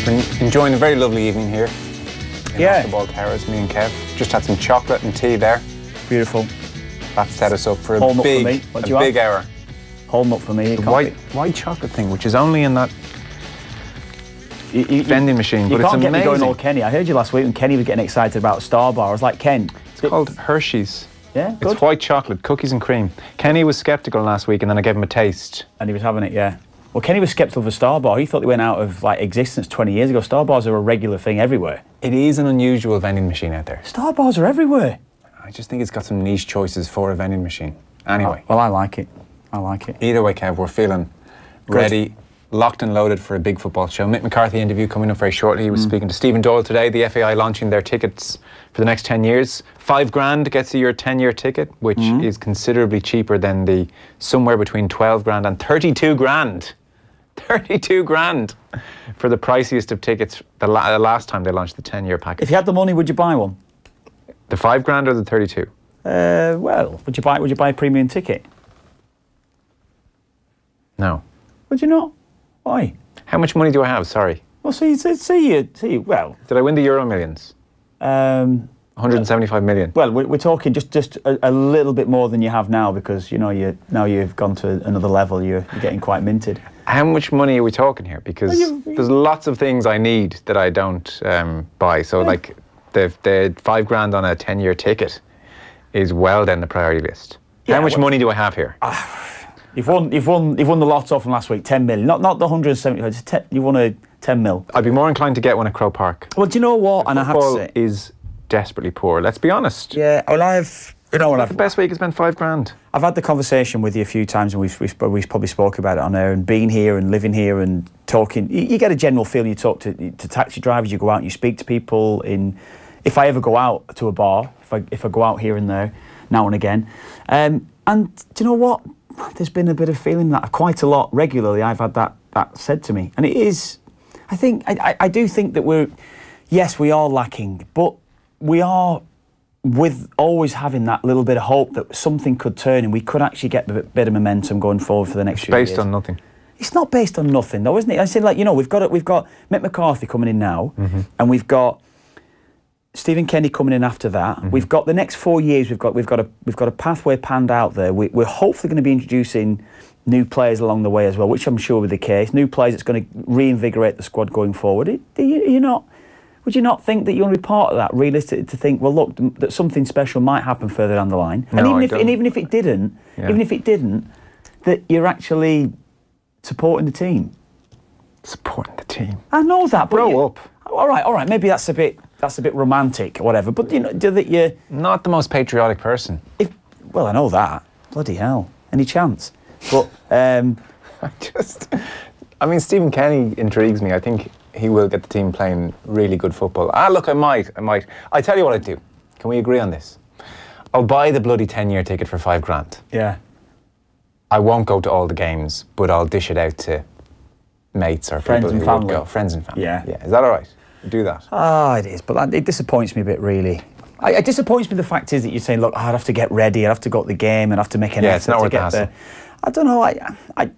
We've been enjoying a very lovely evening here in Yeah. Off the Ball Terrace, me and Kev. Just had some chocolate and tea there. Beautiful. That set us up for a Whole nut for big, me. What do a you big hour. Whole nut for me. The white chocolate thing, which is only in that vending machine, but it's can't get me going amazing. all Kenny. I heard you last week when Kenny was getting excited about Star Bar. I was like, Ken. It's called Hershey's. Yeah, good. It's white chocolate, cookies and cream. Kenny was sceptical last week, and then I gave him a taste. And he was having it, yeah. Well, Kenny was sceptical for Star Bar. He thought they went out of existence 20 years ago. Star Bars are a regular thing everywhere. It is an unusual vending machine out there. Star Bars are everywhere. I just think it's got some niche choices for a vending machine. Anyway. Oh, well, I like it. I like it. Either way, Kev, we're feeling ready, locked and loaded for a big football show. Mick McCarthy interview coming up very shortly. He was speaking to Stephen Doyle today. The FAI launching their tickets for the next 10 years. $5,000 gets you your 10-year ticket, which is considerably cheaper than the somewhere between 12 grand and 32 grand. 32 grand for the priciest of tickets the last time they launched the 10-year package. If you had the money, would you buy one? The $5,000 or the 32? Well, would you buy a premium ticket? No. Would you not? Why? How much money do I have? Sorry. Well, well. Did I win the Euro Millions? 175 million. Well, we're talking just a little bit more than you have now because now you've gone to another level. You're getting quite minted. How much money are we talking here? Because there's lots of things I need that I don't buy. So like the $5,000 on a 10-year ticket is well down the priority list. Yeah, How much money do I have here? You've won the lotto from last week, 10 million. Not the 170. You won a 10 mil. I'd be more inclined to get one at Croke Park. Well, do you know what? And I have to say, is desperately poor. Let's be honest. Yeah. Well, The best way you can spend $5,000. I've had the conversation with you a few times, and we've probably spoke about it on air. And being here and living here and talking, you get a general feeling. You talk to taxi drivers, you go out and you speak to people. If I ever go out to a bar, if I go out here and there, now and again, and do you know what? There's been a bit of feeling that quite a lot regularly. I've had that said to me, and it is. I do think that we are lacking, but we are. With always having that little bit of hope that something could turn and we could actually get a bit of momentum going forward for the next few years. Based on nothing. It's not based on nothing, though, isn't it? I say, we've got Mick McCarthy coming in now, and we've got Stephen Kenny coming in after that. We've got the next 4 years. We've got a pathway panned out there. We're hopefully going to be introducing new players along the way as well, which I'm sure will be the case. New players that's going to reinvigorate the squad going forward. Would you not think that you want to be part of that? Realistic to think, well, look, that something special might happen further down the line, No, and even if it didn't, that you're actually supporting the team. Supporting the team. I know that, but Grow up. All right. Maybe that's a bit romantic or whatever. But do that you're not the most patriotic person. Well, I know that. Bloody hell, any chance? But Stephen Kenny intrigues me. I think he will get the team playing really good football. Look, I might. I tell you what I'd do. Can we agree on this? I'll buy the bloody 10-year ticket for $5,000. Yeah. I won't go to all the games, but I'll dish it out to mates or Friends people and who family. would go. Friends and family. Yeah. Is that all right? Do that. It is, but it disappoints me a bit, really. It disappoints me. The fact is that you're saying, look, I'd have to get ready, I'd have to go to the game, and have to make an effort it's not to worth get the there. I don't know.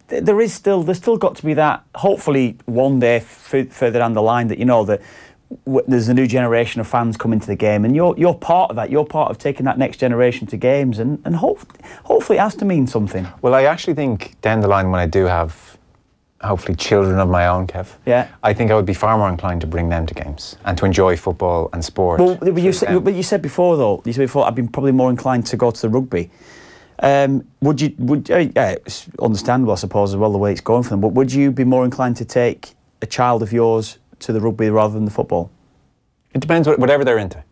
There's still got to be that. Hopefully, one day further down the line, that there's a new generation of fans coming to the game, and you're part of that. You're part of taking that next generation to games, and hopefully it has to mean something. Well, I actually think down the line when I do have, hopefully, children of my own, Kev. Yeah. I think I would be far more inclined to bring them to games and to enjoy football and sport. Well, but you said before I've been probably more inclined to go to the rugby. It's understandable, I suppose, as well, the way it's going for them, but would you be more inclined to take a child of yours to the rugby rather than the football? It depends, whatever they're into.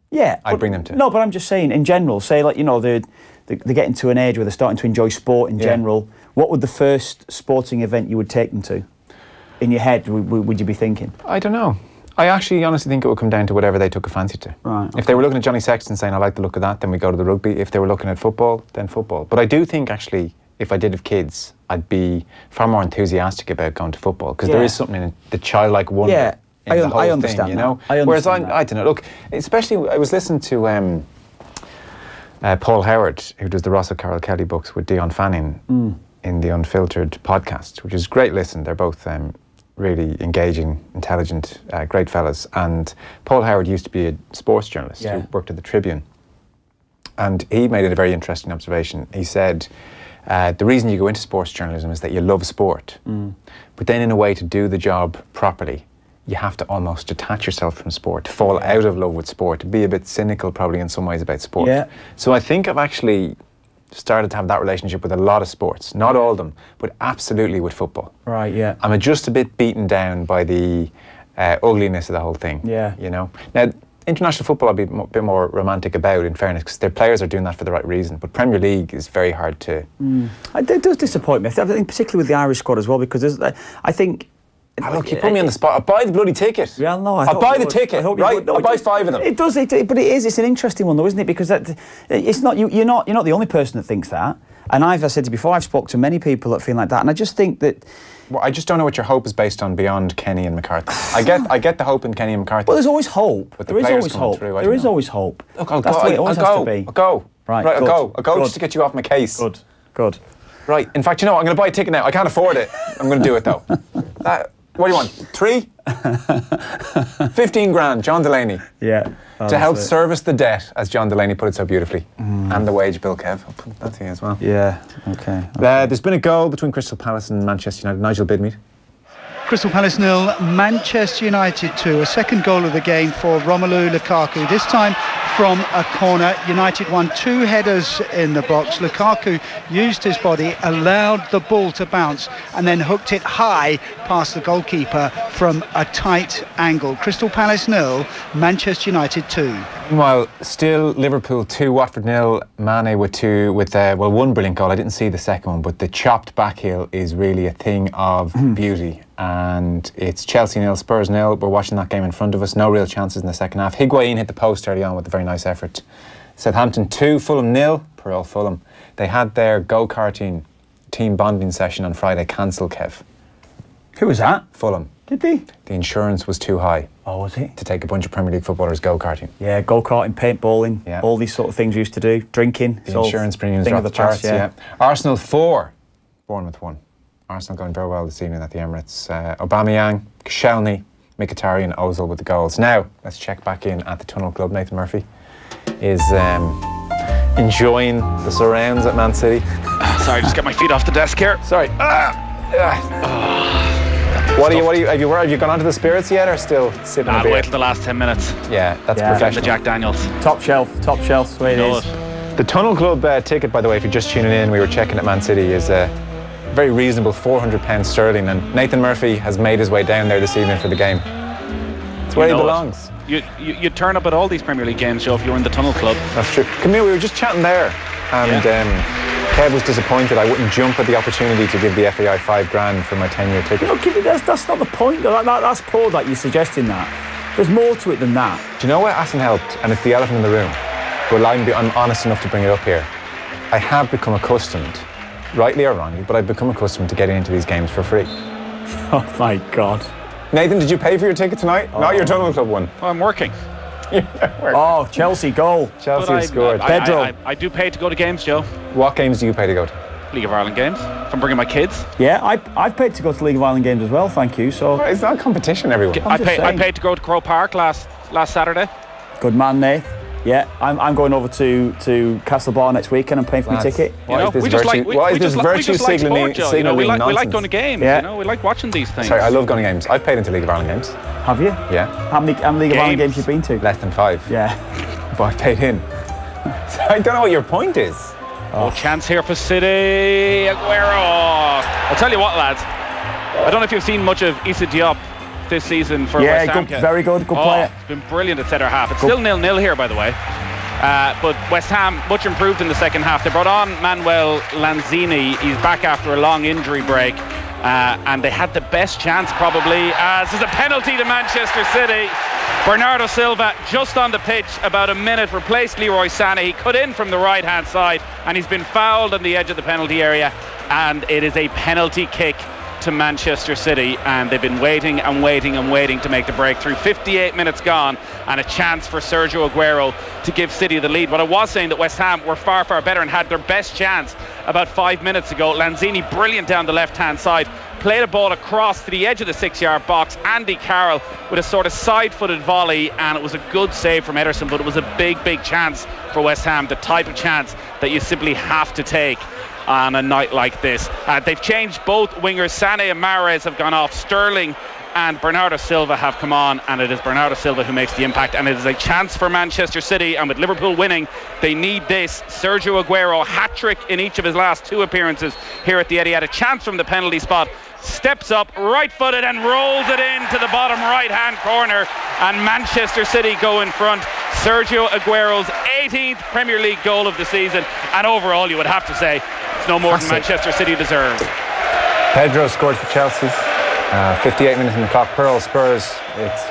Yeah. I'd bring them to. No, but I'm just saying, in general, say, they're getting to an age where they're starting to enjoy sport in general. What would the first sporting event you would take them to? In your head, would you be thinking? I don't know. I actually honestly think it would come down to whatever they took a fancy to. Right. Okay. If they were looking at Johnny Sexton saying, I like the look of that, then we go to the rugby. If they were looking at football, then football. But I do think, actually, if I did have kids, I'd be far more enthusiastic about going to football, because there is something in the childlike wonder in the whole I understand thing, you know? Whereas I don't know, look, especially, I was listening to Paul Howard, who does the Russell Carroll Kelly books with Dion Fanning in the Unfiltered podcast, which is a great listen. They're both really engaging, intelligent, great fellas. And Paul Howard used to be a sports journalist who worked at the Tribune. And he made it a very interesting observation. He said, the reason you go into sports journalism is that you love sport. But then in a way, to do the job properly, you have to almost detach yourself from sport, to fall out of love with sport, to be a bit cynical probably in some ways about sport. So I think I've actually started to have that relationship with a lot of sports, not all of them, but absolutely with football. Right, yeah. I'm just a bit beaten down by the ugliness of the whole thing. Yeah. You know? Now, international football I'll be a bit more romantic about, in fairness, because their players are doing that for the right reason. But Premier League is very hard to... It does disappoint me. I think particularly with the Irish squad as well, because I think... look, you put me on the spot. I'll buy the bloody ticket. Yeah, no, I'll buy the ticket, right? I'll buy 5 of them. It does, but it's an interesting one though, isn't it? Because it's not you're not the only person that thinks that. And as I said to you before, I've spoken to many people that feel like that, and I just think that. Well, I just don't know what your hope is based on beyond Kenny and McCarthy. I get the hope in Kenny and McCarthy. Well, there's always hope. But there is always hope. There is always hope. Look, I'll go. Right, I'll go just to get you off my case. Good. Right. In fact, you know what? I'm going to buy a ticket now. I can't afford it. I'm going to do it though. What do you want? 3? 15 grand, John Delaney. Yeah. To help service the debt, as John Delaney put it so beautifully. And the wage bill, Kev. I'll put that to you as well. Yeah, okay. There's been a goal between Crystal Palace and Manchester United. Nigel Bidmead. Crystal Palace 0, Manchester United 2. A second goal of the game for Romelu Lukaku. This time from a corner. United won 2 headers in the box. Lukaku used his body, allowed the ball to bounce, and then hooked it high past the goalkeeper from a tight angle. Crystal Palace 0, Manchester United 2. Meanwhile, still Liverpool 2, Watford 0, Mane with 2, with one brilliant goal. I didn't see the second one, but the chopped back heel is really a thing of beauty. And it's Chelsea 0, Spurs 0. We're watching that game in front of us. No real chances in the second half. Higuain hit the post early on with a very nice effort. Southampton 2, Fulham 0. Poor old Fulham. They had their go-karting team bonding session on Friday cancelled, Kev. Who was that? Fulham. Did they? The insurance was too high. Oh, was it? To take a bunch of Premier League footballers go-karting. Yeah, go-karting, paintballing, all these sort of things we used to do. Drinking. The insurance premiums dropped the charts, Arsenal 4, Bournemouth 1. Arsenal going very well this evening at the Emirates. Aubameyang, Koscielny, Mkhitaryan, Ozil with the goals. Now, let's check back in at the Tunnel Club. Nathan Murphy is enjoying the surrounds at Man City. Sorry, just get my feet off the desk here. Sorry. What have you gone onto the spirits yet, or still sipping a beer? Wait till the last 10 minutes. Yeah, that's professional. The Jack Daniels. Top shelf, the way it is. The Tunnel Club ticket, by the way, if you're just tuning in, we were checking at Man City, is very reasonable, £400 sterling, and Nathan Murphy has made his way down there this evening for the game. It's where he belongs. You'd turn up at all these Premier League games, Joe, if you were in the Tunnel Club. That's true. Camille, we were just chatting there, and Kev was disappointed I wouldn't jump at the opportunity to give the FAI $5,000 for my 10-year ticket. No, that's not the point. That's poor that you're suggesting that. There's more to it than that. Do you know what hasn't helped? And it's the elephant in the room. But I'm honest enough to bring it up here. I have become accustomed, rightly or wrongly, but I've become accustomed to getting into these games for free. Oh my God. Nathan, did you pay for your ticket tonight? Not your Tunnel Club one. Well, I'm working. Oh, Chelsea goal. Chelsea has scored. Pedro. I do pay to go to games, Joe. What games do you pay to go to? League of Ireland games. If I'm bringing my kids. Yeah, I've paid to go to League of Ireland games as well, thank you. So well, it's not a competition, everyone. I paid to go to Crow Park last Saturday. Good man, Nate. Yeah, I'm going over to Castlebar next weekend and paying for my ticket. Why is this virtue signalling nonsense? We like going to games. Yeah. You know, we like watching these things. Sorry, I love going to games. I've paid into League of Ireland games. Have you? Yeah. How many League of Ireland games have you been to? Less than 5. Yeah. But I paid in. So I don't know what your point is. Oh, chance here for City. Aguero. I'll tell you what, lads. I don't know if you've seen much of Issa Diop this season for West Ham. Very good player. It's been brilliant at centre half. It's still 0-0 here, by the way. But West Ham much improved in the second half. They brought on Manuel Lanzini. He's back after a long injury break, and they had the best chance probably, as there's a penalty to Manchester City. Bernardo Silva just on the pitch, about a minute, replaced Leroy Sané. He cut in from the right hand side and he's been fouled on the edge of the penalty area, and it is a penalty kick to Manchester City, and they've been waiting and waiting and waiting to make the breakthrough. 58 minutes gone and a chance for Sergio Aguero to give City the lead. But I was saying that West Ham were far, far better and had their best chance about 5 minutes ago. Lanzini brilliant down the left-hand side, played a ball across to the edge of the 6-yard box. Andy Carroll with a sort of side-footed volley, and it was a good save from Ederson, but it was a big, big chance for West Ham, the type of chance that you simply have to take on a night like this. They've changed both wingers. Sané and Mahrez have gone off. Sterling and Bernardo Silva have come on, and it is Bernardo Silva who makes the impact, and it is a chance for Manchester City. And with Liverpool winning, they need this. Sergio Aguero, hat-trick in each of his last 2 appearances here at the Etihad. A chance from the penalty spot, steps up, right-footed, and rolls it into the bottom right-hand corner, and Manchester City go in front. Sergio Aguero's 18th Premier League goal of the season, and overall you would have to say it's no more than Manchester City deserve. Pedro scored for Chelsea. 58 minutes in the clock. Pearl Spurs, it's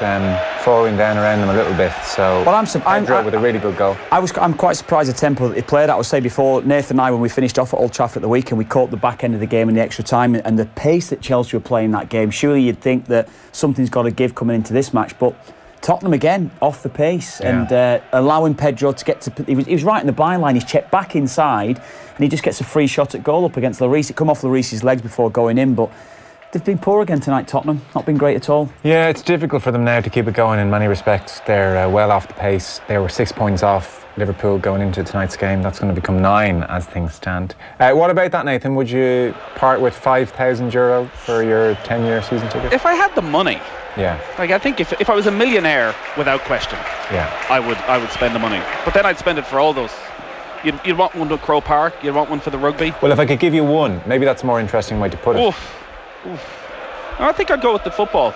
falling down around them a little bit. So Pedro with a really good goal. I'm quite surprised the tempo that he played at. I was saying before, Nathan and I, when we finished off at Old Trafford at the weekend, we caught the back end of the game in the extra time, and the pace that Chelsea were playing that game. Surely you'd think that something's got to give coming into this match, but Tottenham again off the pace, and allowing Pedro to get to. He was right in the byline. He's checked back inside, and he just gets a free shot at goal up against Lloris. It come off Lloris's legs before going in, but they've been poor again tonight, Tottenham. Not been great at all. Yeah, it's difficult for them now to keep it going in many respects. They're well off the pace. They were 6 points off Liverpool going into tonight's game. That's going to become 9 as things stand. What about that, Nathan? Would you part with €5,000 for your 10-year season ticket? If I had the money, yeah. Like, I think if I was a millionaire, without question, yeah, I would spend the money. But then I'd spend it for all those. You'd want one to Crow Park. You'd want one for the rugby. Well, if I could give you one, maybe that's a more interesting way to put it. Oof. I think I'd go with the football.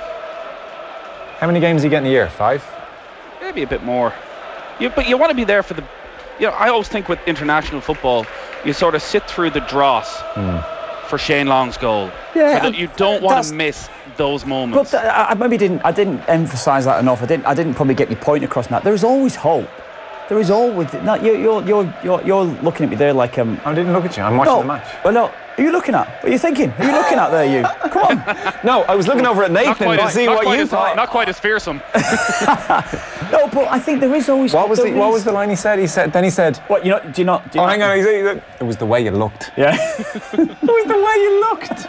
How many games do you get in a year? 5? Maybe a bit more. But you want to be there for the. I always think with international football, you sort of sit through the dross for Shane Long's goal. Yeah, you don't want to miss those moments. But I didn't emphasise that enough. I didn't probably get my point across in that. There is always hope. There is always. No, you're looking at me there like I didn't look at you. I'm watching the match. Well, no. Who are you looking at? What are you thinking? Who are you looking at there, you? Come on. No, I was looking over at Nathan to see what you thought. Not quite as fearsome. No, but I think there is always. What was the line he said? Then he said. What? Do you not? Hang on. It was the way you looked. Yeah. It was the way you looked.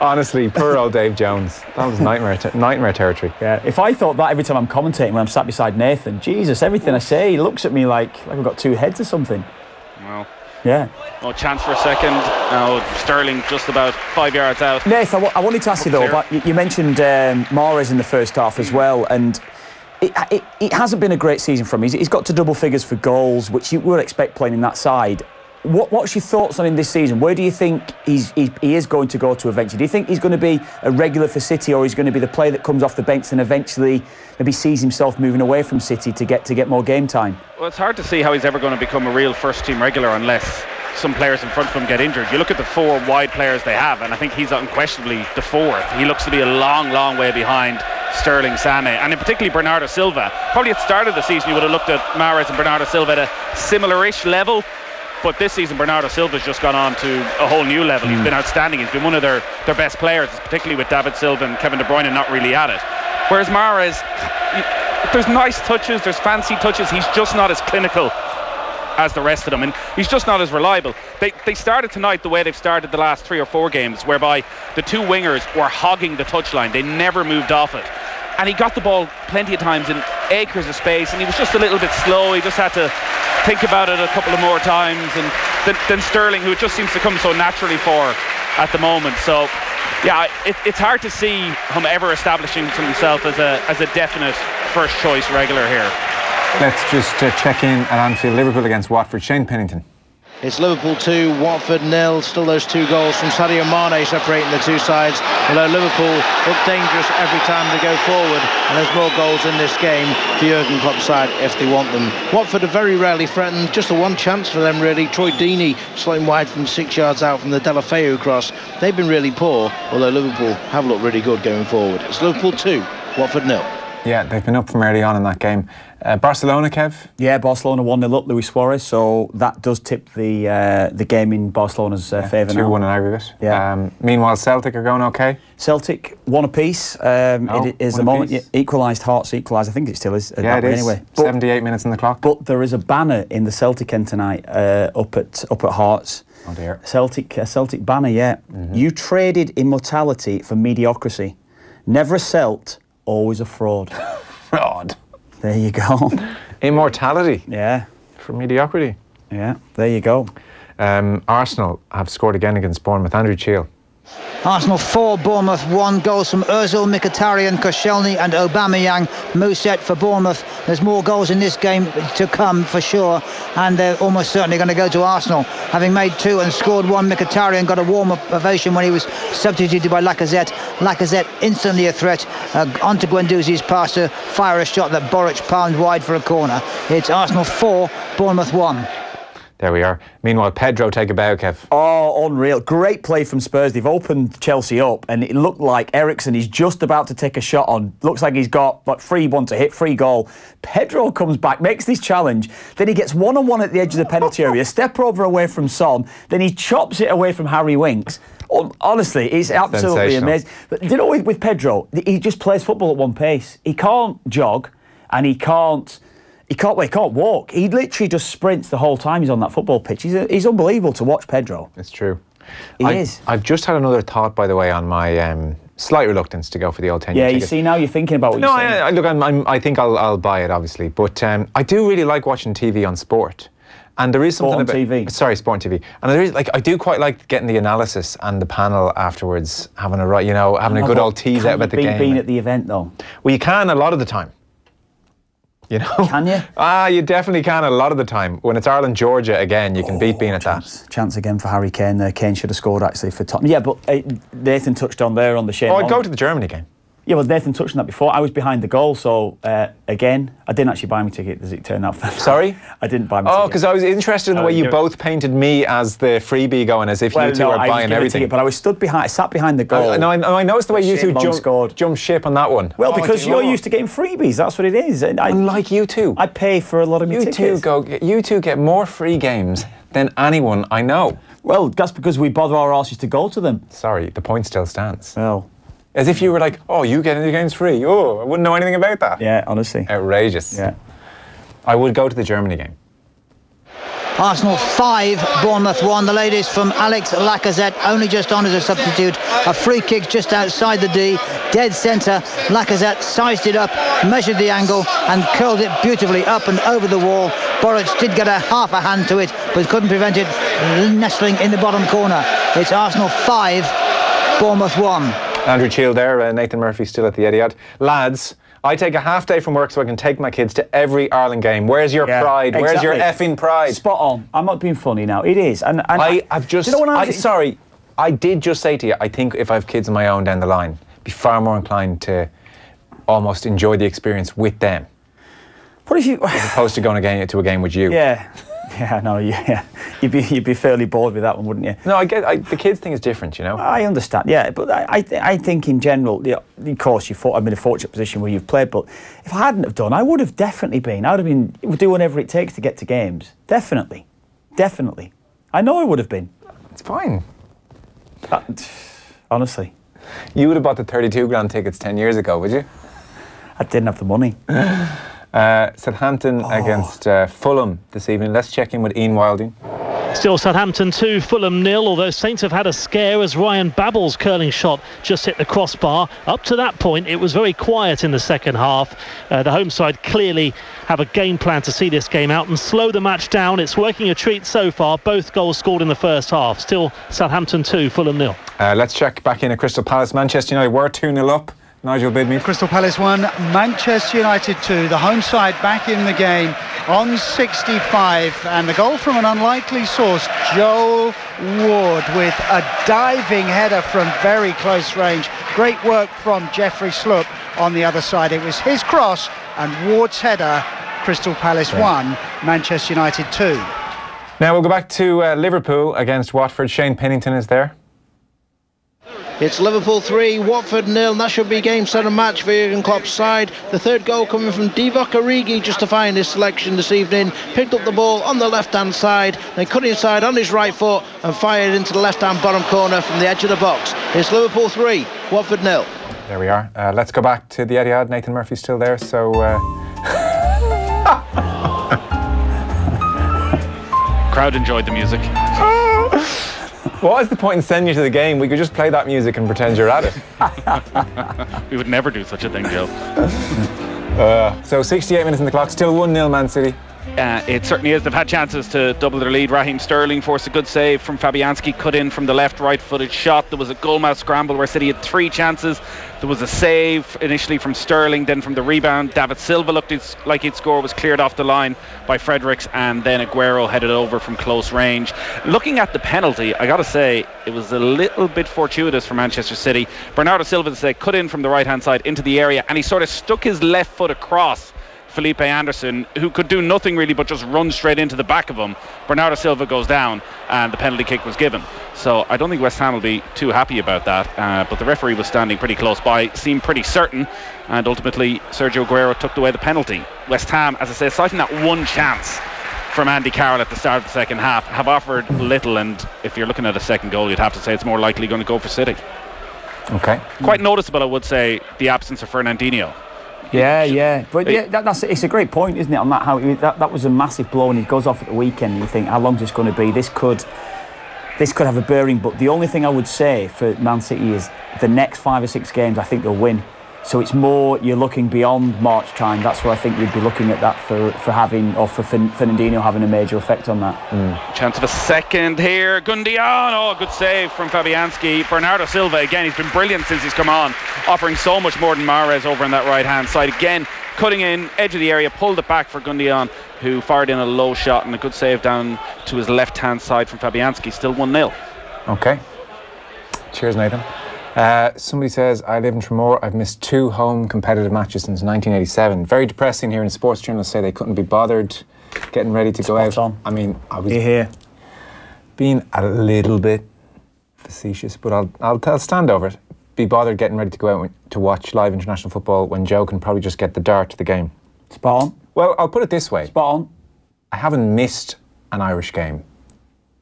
Honestly, poor old Dave Jones. That was nightmare territory. Yeah. If I thought that every time I'm commentating when I'm sat beside Nathan, Jesus, everything I say, he looks at me like I've got 2 heads or something. Well. Yeah. Oh, chance for a second. Now Sterling just about 5 yards out. Nathan, I wanted to ask you though about, you mentioned Mahrez in the first half as well, and it hasn't been a great season for him. He's got to double figures for goals, which you would expect playing in that side. What's your thoughts on him this season? Where do you think he is going to go to eventually? Do you think he's going to be a regular for City, or he's going to be the player that comes off the bench and eventually maybe sees himself moving away from City to get more game time? Well, it's hard to see how he's ever going to become a real first-team regular unless some players in front of him get injured. You look at the 4 wide players they have, and I think he's unquestionably the 4th. He looks to be a long, long way behind Sterling, Sané, and in particularly Bernardo Silva. Probably at the start of the season you would have looked at Mahrez and Bernardo Silva at a similar-ish level. But this season, Bernardo Silva's just gone on to a whole new level. He's been outstanding. He's been one of their best players, particularly with David Silva and Kevin De Bruyne not really at it. Whereas Mahrez, there's nice touches, there's fancy touches. He's just not as clinical as the rest of them, and he's just not as reliable. They started tonight the way they've started the last 3 or 4 games, whereby the 2 wingers were hogging the touchline. They never moved off it. And he got the ball plenty of times in acres of space, and he was just a little bit slow. He just had to think about it a couple of more times, and then Sterling, who it just seems to come so naturally for at the moment. So yeah, it's hard to see him ever establishing himself as a definite first choice regular here. Let's just check in at Anfield. Liverpool against Watford. Shane Pennington. It's Liverpool 2, Watford 0. Still those 2 goals from Sadio Mane separating the 2 sides. Although Liverpool look dangerous every time they go forward, and there's more goals in this game for Jurgen Klopp's side if they want them. Watford are very rarely threatened. Just the one chance for them really. Troy Deeney slotting wide from 6 yards out from the Delafeu cross. They've been really poor, although Liverpool have looked really good going forward. It's Liverpool 2, Watford 0. Yeah, they've been up from early on in that game. Barcelona, Kev? Yeah, Barcelona 1-0 up, Luis Suarez, so that does tip the game in Barcelona's favour now. 2-1 in aggregate. Yeah. Meanwhile, Celtic are going okay? Celtic, one apiece. It is the moment equalised, Hearts equalised. I think it still is. Yeah, it is. Anyway. 78 minutes on the clock. But there is a banner in the Celtic end tonight up at Hearts. Oh dear. A Celtic banner, yeah. You traded immortality for mediocrity. Never a Celt, always a fraud. Fraud. There you go. Immortality. Yeah. For mediocrity. Yeah, there you go. Arsenal have scored again against Bournemouth. Andrew Cheal. Arsenal 4, Bournemouth 1. Goals from Ozil, Mkhitaryan, Koscielny and Aubameyang. Muset for Bournemouth. There's more goals in this game to come for sure, and they're almost certainly going to go to Arsenal. Having made 2 and scored 1, Mkhitaryan got a warm-up ovation when he was substituted by Lacazette. Lacazette instantly a threat. Onto Guendouzi's pass to fire a shot that Boric palmed wide for a corner. It's Arsenal 4, Bournemouth 1. There we are. Meanwhile, Pedro, take a bow, Kev. Oh, unreal. Great play from Spurs. They've opened Chelsea up, and it looked like Eriksen is just about to take a shot on. Looks like he's got like free one to hit, free goal. Pedro comes back, makes this challenge. Then he gets one-on-one at the edge of the penalty area, step over away from Son. Then he chops it away from Harry Winks. Honestly, it's absolutely amazing. But you know, with Pedro, he just plays football at one pace. He can't jog, and he can't walk. He literally just sprints the whole time he's on that football pitch. He's unbelievable to watch, Pedro. It's true. He is. I've just had another thought, by the way, on my slight reluctance to go for the old 10-year ticket. You see, now you're thinking about what you're saying. Look, I think I'll buy it, obviously. But I do really like watching TV on sport. And there is something about TV. Sorry, Sport on TV. And there is, I do quite like getting the analysis and the panel afterwards, having a good old tease out about the game. Being at the event, though. Well, you can a lot of the time. You know? Can you? You definitely can a lot of the time. When it's Ireland-Georgia again, you can beat being at that. Chance again for Harry Kane there. Kane should have scored actually for Tottenham. Yeah, but Nathan touched on there on the Shane. I'd go to the Germany game. Yeah, well, Nathan touched on that before. I was behind the goal, so again, I didn't actually buy my ticket, as it turned out. Sorry? I didn't buy my ticket. Oh, because I was interested in the way you both painted me as the freebie going, as if you two were buying everything. But I sat behind the goal. I noticed the way you two jumped ship on that one. Well, because you're used to getting freebies, that's what it is. Unlike you two. I pay for a lot of my tickets. You two get more free games than anyone I know. Well, that's because we bother our arses to go to them. Sorry, the point still stands. Well... As if you were like, oh, you get into games free. Oh, I wouldn't know anything about that. Yeah, honestly. Outrageous. Yeah. I would go to the Germany game. Arsenal 5, Bournemouth 1. The latest from Alex Lacazette, only just on as a substitute. A free kick just outside the D, dead centre. Lacazette sized it up, measured the angle and curled it beautifully up and over the wall. Boric did get half a hand to it, but couldn't prevent it nestling in the bottom corner. It's Arsenal 5, Bournemouth 1. Andrew Cheal there, Nathan Murphy still at the Etihad. Lads, I take a half day from work so I can take my kids to every Ireland game. Where's your pride? Exactly. Where's your effing pride? Spot on. I'm not being funny now. It is. And I've just... You know sorry, I did just say to you, I think if I have kids of my own down the line, I'd be far more inclined to almost enjoy the experience with them. What if you... As opposed to going to a game with you. Yeah. Yeah, no, yeah. You'd be fairly bored with that one, wouldn't you? No, the kids thing is different, you know. I understand, yeah, but I think in general, of course, I'm in a fortunate position where you've played, but if I hadn't have done, I would have definitely been. I would have been doing whatever it takes to get to games. Definitely. I know I would have been. It's fine. Honestly. You would have bought the 32 grand tickets 10 years ago, would you? I didn't have the money. Southampton against Fulham this evening. Let's check in with Ian Wilding. Still Southampton 2, Fulham 0, although Saints have had a scare as Ryan Babel's curling shot just hit the crossbar. Up to that point, it was very quiet in the second half. The home side clearly have a game plan to see this game out and slow the match down. It's working a treat so far. Both goals scored in the first half. Still Southampton 2, Fulham 0. Let's check back in at Crystal Palace. Manchester United were 2-0 up. Nigel Bidmead. Crystal Palace 1, Manchester United 2. The home side back in the game on 65. And the goal from an unlikely source, Joel Ward, with a diving header from very close range. Great work from Jeffrey Sloop on the other side. It was his cross and Ward's header. Crystal Palace 1, Manchester United 2. Now we'll go back to Liverpool against Watford. Shane Pennington is there. It's Liverpool 3, Watford 0, and that should be game, set and match for Jurgen Klopp's side. The third goal coming from Divock Origi, justifying his selection this evening. Picked up the ball on the left-hand side, then cut inside on his right foot and fired into the left-hand bottom corner from the edge of the box. It's Liverpool 3, Watford 0. There we are. Let's go back to the Etihad. Nathan Murphy's still there, so... Crowd enjoyed the music. What is the point in sending you to the game? We could just play that music and pretend you're at it. We would never do such a thing, Joe. So 68 minutes in the clock, still 1-0 Man City. It certainly is. They've had chances to double their lead. Raheem Sterling forced a good save from Fabianski, cut in from the left, right-footed shot. There was a goalmouth scramble where City had 3 chances. There was a save initially from Sterling, then from the rebound. David Silva looked like he'd score, was cleared off the line by Fredericks, and then Aguero headed over from close range. Looking at the penalty, I got to say, it was a little bit fortuitous for Manchester City. Bernardo Silva cut in from the right-hand side into the area, and he sort of stuck his left foot across Felipe Anderson, who could do nothing really but just run straight into the back of him. Bernardo Silva goes down and the penalty kick was given. So I don't think West Ham will be too happy about that, but the referee was standing pretty close by, seemed pretty certain, and ultimately Sergio Aguero took away the penalty. West Ham, as I say, aside from that one chance from Andy Carroll at the start of the second half, have offered little, and if you're looking at a second goal, you'd have to say it's more likely going to go for City. Okay. Quite noticeable, I would say, the absence of Fernandinho. Yeah, but it's a great point, isn't it? On that, that was a massive blow, and he goes off at the weekend. And you think, how long is this going to be? This could have a bearing. But the only thing I would say for Man City is the next 5 or 6 games, I think they'll win. So it's more you're looking beyond March time. That's where I think we'd be looking at that for having, or for Fernandinho having a major effect on that. Chance of a second here. Gundian, good save from Fabianski. Bernardo Silva, again, he's been brilliant since he's come on, offering so much more than Mahrez over on that right-hand side. Again, cutting in, edge of the area, pulled it back for Gundian, who fired in a low shot, and a good save down to his left-hand side from Fabianski. Still 1-0. Okay. Cheers, Nathan. Somebody says, I live in Tremor. I've missed 2 home competitive matches since 1987. Very depressing hearing sports journalists say they couldn't be bothered getting ready to go out. On. I mean, I was here being a little bit facetious, but I'll stand over it. Be bothered getting ready to go out to watch live international football when Joe can probably just get the dart to the game. Spot on. Well, I'll put it this way. Spot on. I haven't missed an Irish game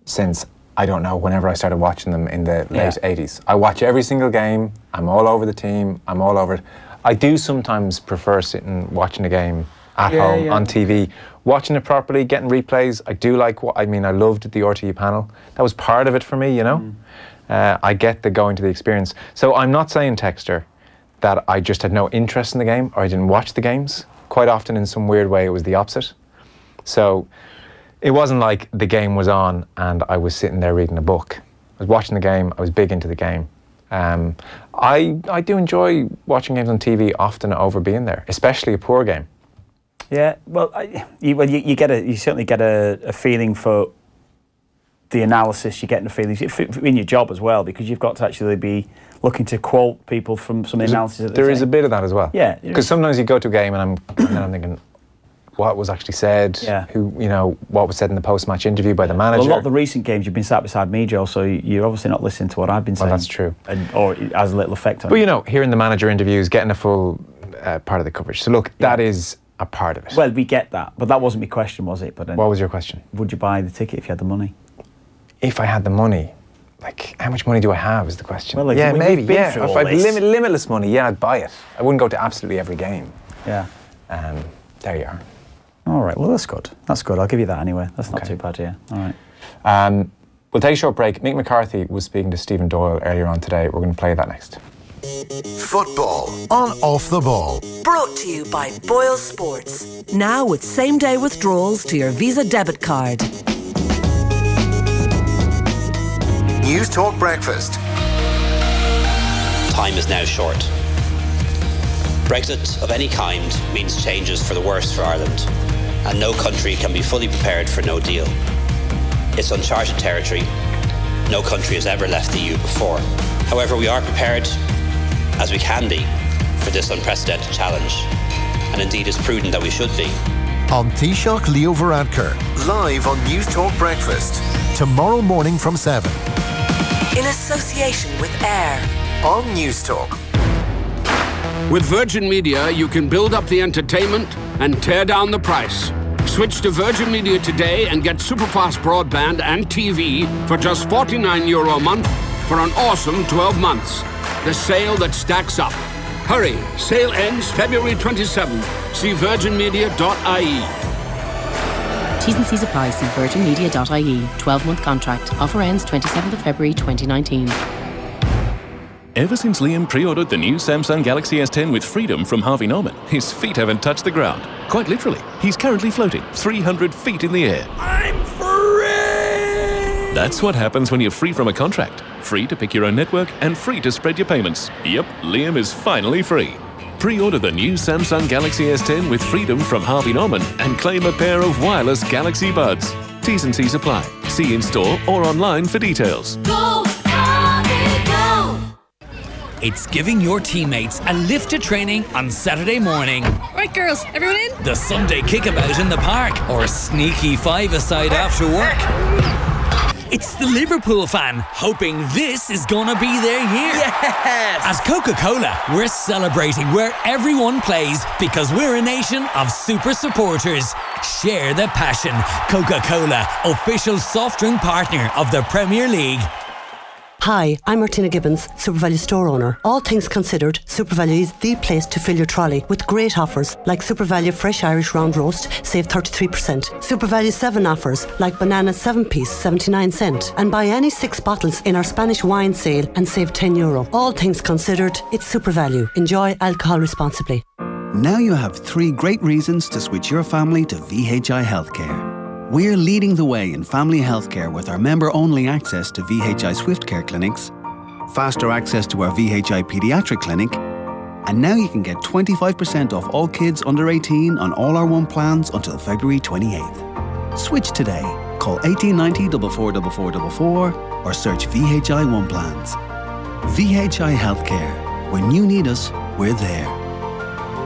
since, I don't know, whenever I started watching them in the late 80s. I watch every single game. I'm all over the team. I'm all over it. I do sometimes prefer sitting watching a game at home on TV, watching it properly, getting replays. I do like I loved the RTE panel. That was part of it for me, you know. I get the going to the experience. So I'm not saying, Texter, that I just had no interest in the game or I didn't watch the games. Quite often, in some weird way, it was the opposite. So it wasn't like the game was on and I was sitting there reading a book. I was watching the game. I was big into the game. I do enjoy watching games on TV often over being there, especially a poor game. Yeah, well, you certainly get a feeling for the analysis. You're getting a feeling in your job as well, because you've got to actually be looking to quote people from some analysis. There is a bit of that as well. Yeah, because sometimes you go to a game and then I'm thinking, what was actually said? Yeah. What was said in the post-match interview by the manager? Well, a lot of the recent games you've been sat beside me, Joe, so you're obviously not listening to what I've been saying. Well, that's true. Or it has a little effect on you. But hearing the manager interviews, getting a full part of the coverage. So look, that is a part of it. Well, we get that, but that wasn't my question, was it? But what was your question? Would you buy the ticket if you had the money? If I had the money, like, how much money do I have is the question. Well, like, maybe. If I had limitless money, I'd buy it. I wouldn't go to absolutely every game. Yeah. There you are. All right, well, that's good. That's good. I'll give you that anyway. That's not too bad, yeah. All right. We'll take a short break. Mick McCarthy was speaking to Stephen Doyle earlier on today. We're going to play that next. Football on Off the Ball. Brought to you by Boyle Sports. Now with same-day withdrawals to your Visa debit card. News Talk Breakfast. Time is now short. Brexit of any kind means changes for the worse for Ireland, and no country can be fully prepared for no deal. It's uncharted territory. No country has ever left the EU before. However, we are prepared, as we can be, for this unprecedented challenge, and indeed it's prudent that we should be. On Taoiseach Leo Varadkar, live on News Talk Breakfast, tomorrow morning from 7. In association with AIR, on News Talk. With Virgin Media, you can build up the entertainment and tear down the price. Switch to Virgin Media today and get superfast broadband and TV for just €49 a month for an awesome 12 months. The sale that stacks up. Hurry, sale ends February 27th. See virginmedia.ie. T's and C's apply. See virginmedia.ie. 12-month contract. Offer ends 27th of February 2019. Ever since Liam pre-ordered the new Samsung Galaxy S10 with freedom from Harvey Norman, his feet haven't touched the ground. Quite literally. He's currently floating 300 feet in the air. I'm free! That's what happens when you're free from a contract. Free to pick your own network and free to spread your payments. Yep, Liam is finally free. Pre-order the new Samsung Galaxy S10 with freedom from Harvey Norman and claim a pair of wireless Galaxy Buds. T's and C's apply. See in store or online for details. Go, Harvey, go! It's giving your teammates a lift to training on Saturday morning. Right, girls, everyone in? The Sunday kickabout in the park, or a sneaky five-a-side after work. It's the Liverpool fan, hoping this is gonna be their year. Yes! As Coca-Cola, we're celebrating where everyone plays because we're a nation of super supporters. Share the passion. Coca-Cola, official soft drink partner of the Premier League. Hi, I'm Martina Gibbons, SuperValue store owner. All things considered, SuperValue is the place to fill your trolley with great offers like SuperValue Fresh Irish Round Roast, save 33%. SuperValue 7 offers like banana 7-piece, 79 cent. And buy any 6 bottles in our Spanish wine sale and save €10. All things considered, it's SuperValue. Enjoy alcohol responsibly. Now you have 3 great reasons to switch your family to VHI Healthcare. We're leading the way in family healthcare with our member-only access to VHI Swift Care clinics, faster access to our VHI Paediatric clinic, and now you can get 25% off all kids under 18 on all our One plans until February 28th. Switch today. Call 1890 444444 or search VHI One plans. VHI Healthcare. When you need us, we're there.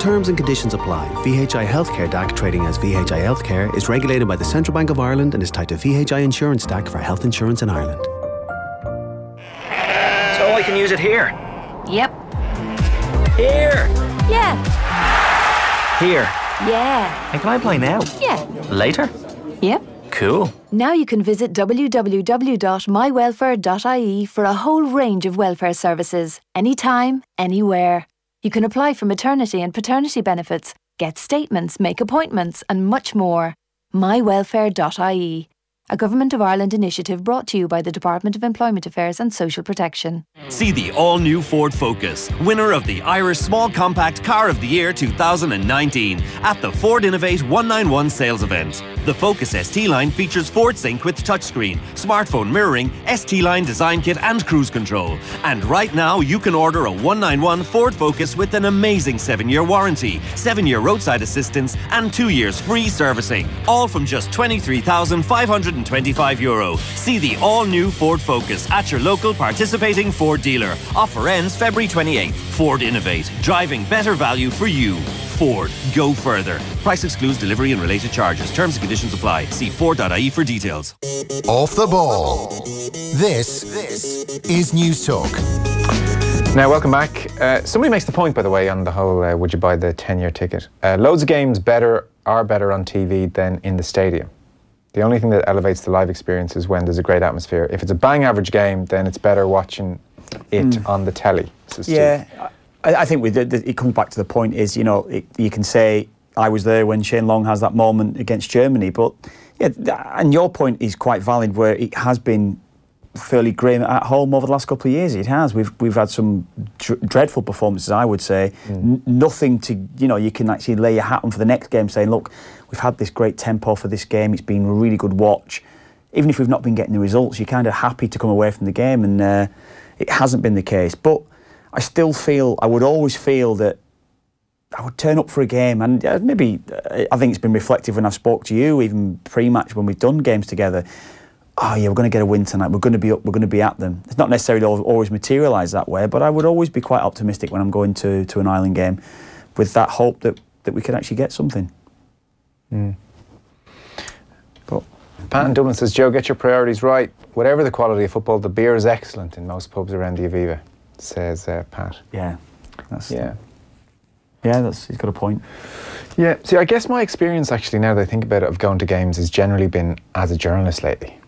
Terms and conditions apply. VHI Healthcare DAC trading as VHI Healthcare is regulated by the Central Bank of Ireland and is tied to VHI Insurance DAC for health insurance in Ireland. So I can use it here? Yep. Here? Yeah. Here? Yeah. And can I apply now? Yeah. Later? Yep. Cool. Now you can visit www.mywelfare.ie for a whole range of welfare services, anytime, anywhere. You can apply for maternity and paternity benefits, get statements, make appointments, and much more. mywelfare.ie, a Government of Ireland initiative brought to you by the Department of Employment Affairs and Social Protection. See the all-new Ford Focus, winner of the Irish Small Compact Car of the Year 2019 at the Ford Innovate 191 sales event. The Focus ST line features Ford Sync with touchscreen, smartphone mirroring, ST line design kit and cruise control. And right now you can order a 191 Ford Focus with an amazing 7-year warranty, 7-year roadside assistance and 2 years free servicing. All from just €23,525. See the all-new Ford Focus at your local participating Ford dealer. Offer ends February 28th. Ford Innovate, driving better value for you. Ford, go further. Price excludes delivery and related charges. Terms and conditions apply. See Ford.ie for details. Off the ball. This is News Talk. Now, welcome back. Somebody makes the point, by the way, on the whole, would you buy the 10-year ticket? Loads of games are better on TV than in the stadium. The only thing that elevates the live experience is when there's a great atmosphere. If it's a bang average game, then it's better watching it on the telly. Yeah, I think it comes back to the point is, you know, you can say, I was there when Shane Long has that moment against Germany, but yeah, and your point is quite valid where it has been fairly grim at home over the last couple of years. It has. We've had some dreadful performances, I would say. Nothing to, you know, you can actually lay your hat on for the next game saying, look, we've had this great tempo for this game. It's been a really good watch. Even if we've not been getting the results, you're kind of happy to come away from the game, and it hasn't been the case. But I still feel, I would always feel that I would turn up for a game, and maybe I think it's been reflective when I've spoke to you, even pre-match when we've done games together. Oh yeah, we're going to get a win tonight. We're going to be up. We're going to be at them. It's not necessarily always materialised that way, but I would always be quite optimistic when I'm going to an Ireland game, with that hope that we could actually get something. But Pat in Dublin says, Joe, get your priorities right. Whatever the quality of football, the beer is excellent in most pubs around the Aviva. says Pat. Yeah. Yeah. Yeah, he's got a point. Yeah, see, I guess my experience actually, now that I think about it, of going to games has generally been as a journalist lately.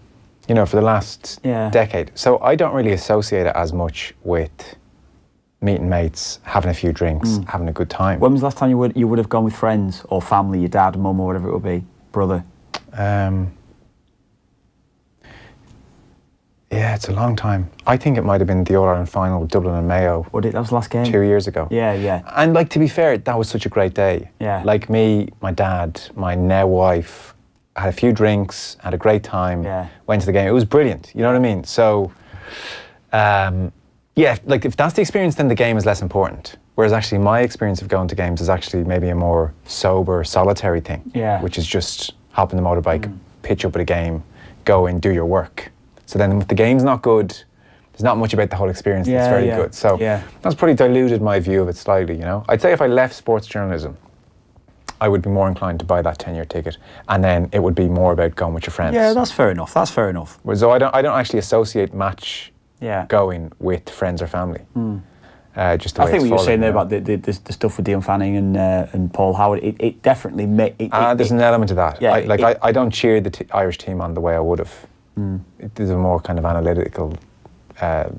You know, for the last decade. So I don't really associate it as much with meeting mates, having a few drinks, having a good time. When was the last time you would have gone with friends or family, your dad, mum, or whatever it would be, brother? Yeah, it's a long time. I think it might have been the All-Ireland final with Dublin and Mayo. That was the last game? 2 years ago. Yeah. And like, to be fair, that was such a great day. Yeah. Like me, my dad, my now wife, had a few drinks, had a great time, went to the game. It was brilliant, you know what I mean? So, yeah, like if that's the experience, then the game is less important. Whereas actually my experience of going to games is actually maybe a more sober, solitary thing. Yeah. Which is just hop on the motorbike, pitch up at a game, go and do your work. So then if the game's not good, there's not much about the whole experience that's very good. So that's probably diluted my view of it slightly, you know? I'd say if I left sports journalism, I would be more inclined to buy that 10-year ticket, and then it would be more about going with your friends. Yeah, that's fair enough. So I don't actually associate match going with friends or family. Just the way I think what you were saying there about the stuff with Dion Fanning and Paul Howard, it definitely there's an element to that. Yeah, I don't cheer the Irish team on the way I would have. There's a more kind of analytical,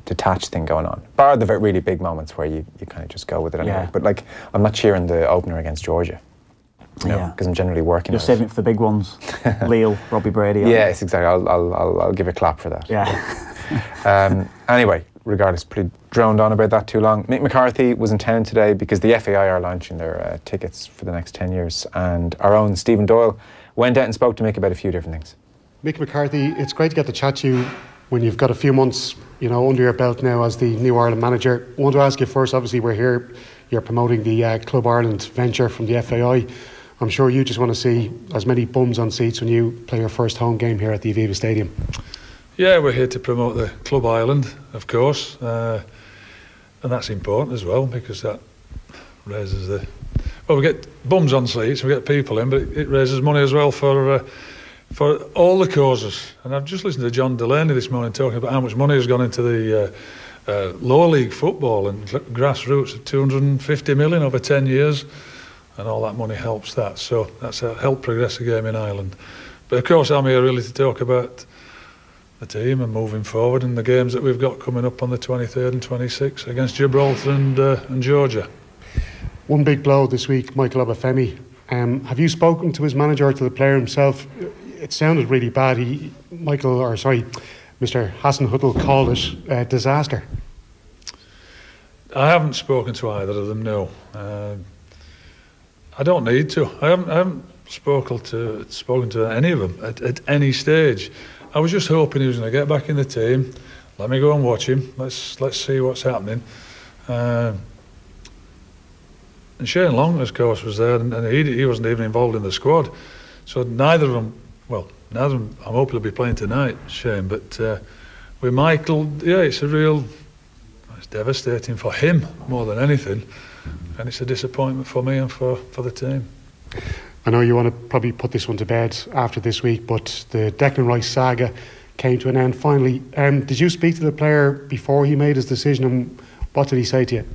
detached thing going on. Bar the really big moments where you kind of just go with it anyway. Yeah. But like, I'm not cheering the opener against Georgia. Because I'm generally working. You're saving it for the big ones. Lille, Robbie Brady. Yes, exactly. I'll give a clap for that. Yeah. Anyway, regardless, pretty droned on about that too long. Mick McCarthy was in town today because the FAI are launching their tickets for the next 10 years, and our own Stephen Doyle went out and spoke to Mick about a few different things. Mick McCarthy, it's great to get to chat to you when you've got a few months, under your belt now as the new Ireland manager. I want to ask you first, obviously we're here, you're promoting the Club Ireland venture from the FAI. I'm sure you just want to see as many bums on seats when you play your first home game here at the Aviva Stadium. Yeah, we're here to promote the Club Ireland, of course, and that's important as well because that raises we get bums on seats, we get people in, but it raises money as well for all the causes. And I've just listened to John Delaney this morning talking about how much money has gone into the lower league football and grassroots of 250 million over 10 years. And all that money helps that. So that's helped progress the game in Ireland. But of course, I'm here really to talk about the team and moving forward and the games that we've got coming up on the 23rd and 26th against Gibraltar and Georgia. One big blow this week, Michael Obafemi. Have you spoken to his manager or to the player himself? It sounded really bad. Mr. Hasenhüttl called it a disaster. I haven't spoken to either of them, no. I don't need to. I haven't spoken to any of them at any stage. I was just hoping he was going to get back in the team. Let me go and watch him. Let's see what's happening. And Shane Long, of course, was there, and he wasn't even involved in the squad. So neither of them. I'm hoping he'll be playing tonight, Shane. But with Michael, it's devastating for him more than anything. And it's a disappointment for me and for the team. I know you want to probably put this one to bed after this week, but the Declan Rice saga came to an end finally. Did you speak to the player before he made his decision, and what did he say to you?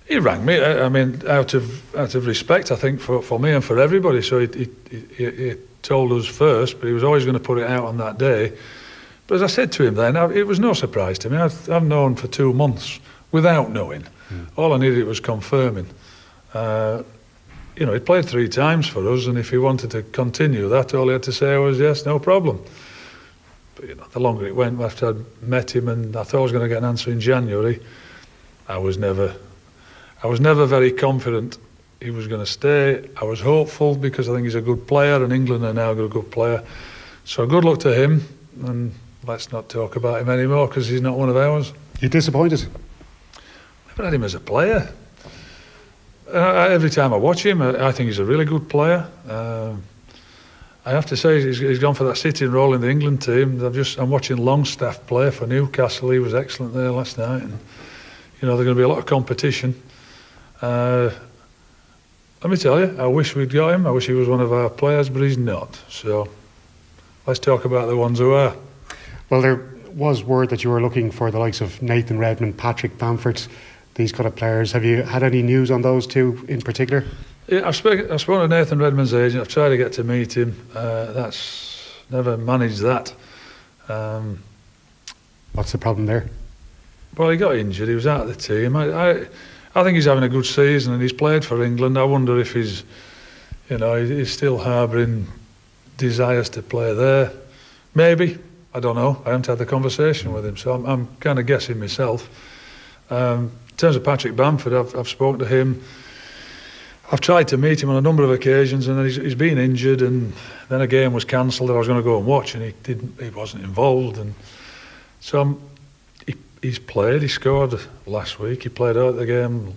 He rang me. I mean, out of respect, I think, for me and for everybody. So he told us first, but he was always going to put it out on that day. But as I said to him then, it was no surprise to me. I've known for 2 months without knowing. All I needed was confirming. He played 3 times for us, and if he wanted to continue that, all he had to say was yes, no problem. But the longer it went, after I'd met him and I thought I was going to get an answer in January, I was never very confident he was going to stay. I was hopeful because I think he's a good player, and England are now a good player. So good luck to him, and let's not talk about him anymore because he's not one of ours. You disappointed? I've had him as a player. Every time I watch him, I think he's a really good player. I have to say he's gone for that sitting role in the England team. I'm watching Longstaff play for Newcastle. He was excellent there last night, and there's going to be a lot of competition. Let me tell you, I wish we'd got him. I wish he was one of our players, but he's not. So let's talk about the ones who are. Well, was word that you were looking for the likes of Nathan Redmond, Patrick Bamford, these kind of players. Have you had any news on those two in particular? Yeah, I've spoken to Nathan Redmond's agent. I've tried to get to meet him. That's never managed that. What's the problem there? Well, he got injured. He was out of the team. I think he's having a good season and he's played for England. I wonder if he's still harbouring desires to play there. Maybe. I don't know. I haven't had the conversation with him, so I'm kind of guessing myself. In terms of Patrick Bamford, I've spoken to him. I've tried to meet him on a number of occasions, and then he's been injured, and then a game was cancelled that I was going to go and watch, and he wasn't involved, and so he's played. He scored last week. He played out the game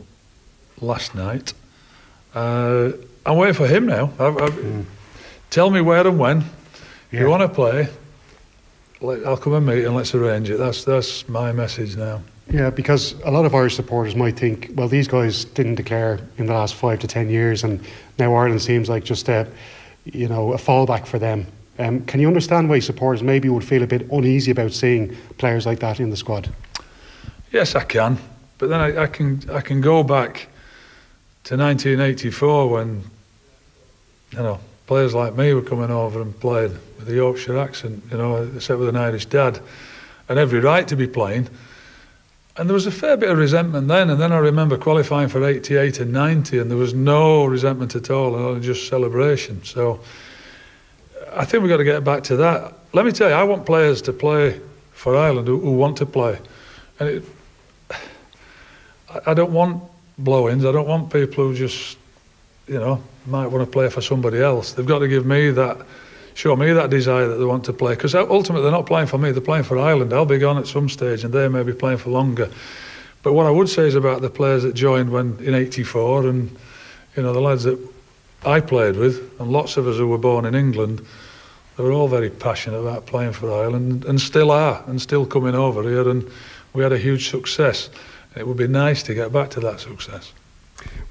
last night. I'm waiting for him now. Tell me where and when. If you want to play, I'll come and meet and let's arrange it. That's my message now. Yeah, because a lot of Irish supporters might think, well, these guys didn't declare in the last 5 to 10 years, and now Ireland seems like just a fallback for them. Can you understand why supporters maybe would feel a bit uneasy about seeing players like that in the squad? Yes, I can, but then I can go back to 1984 when players like me were coming over and played with a Yorkshire accent, except with an Irish dad, and every right to be playing. And there was a fair bit of resentment then, and then I remember qualifying for 88 and 90, and there was no resentment at all, and only just celebration. So I think we've got to get back to that. Let me tell you, I want players to play for Ireland who want to play. And I don't want blow-ins. I don't want people who just, might want to play for somebody else. They've got to show me that desire that they want to play, because ultimately they're not playing for me, they're playing for Ireland. I'll be gone at some stage and they may be playing for longer. But what I would say is about the players that joined in 84 and the lads that I played with, and lots of us who were born in England, they were all very passionate about playing for Ireland and still are, and still coming over here, and we had a huge success. It would be nice to get back to that success.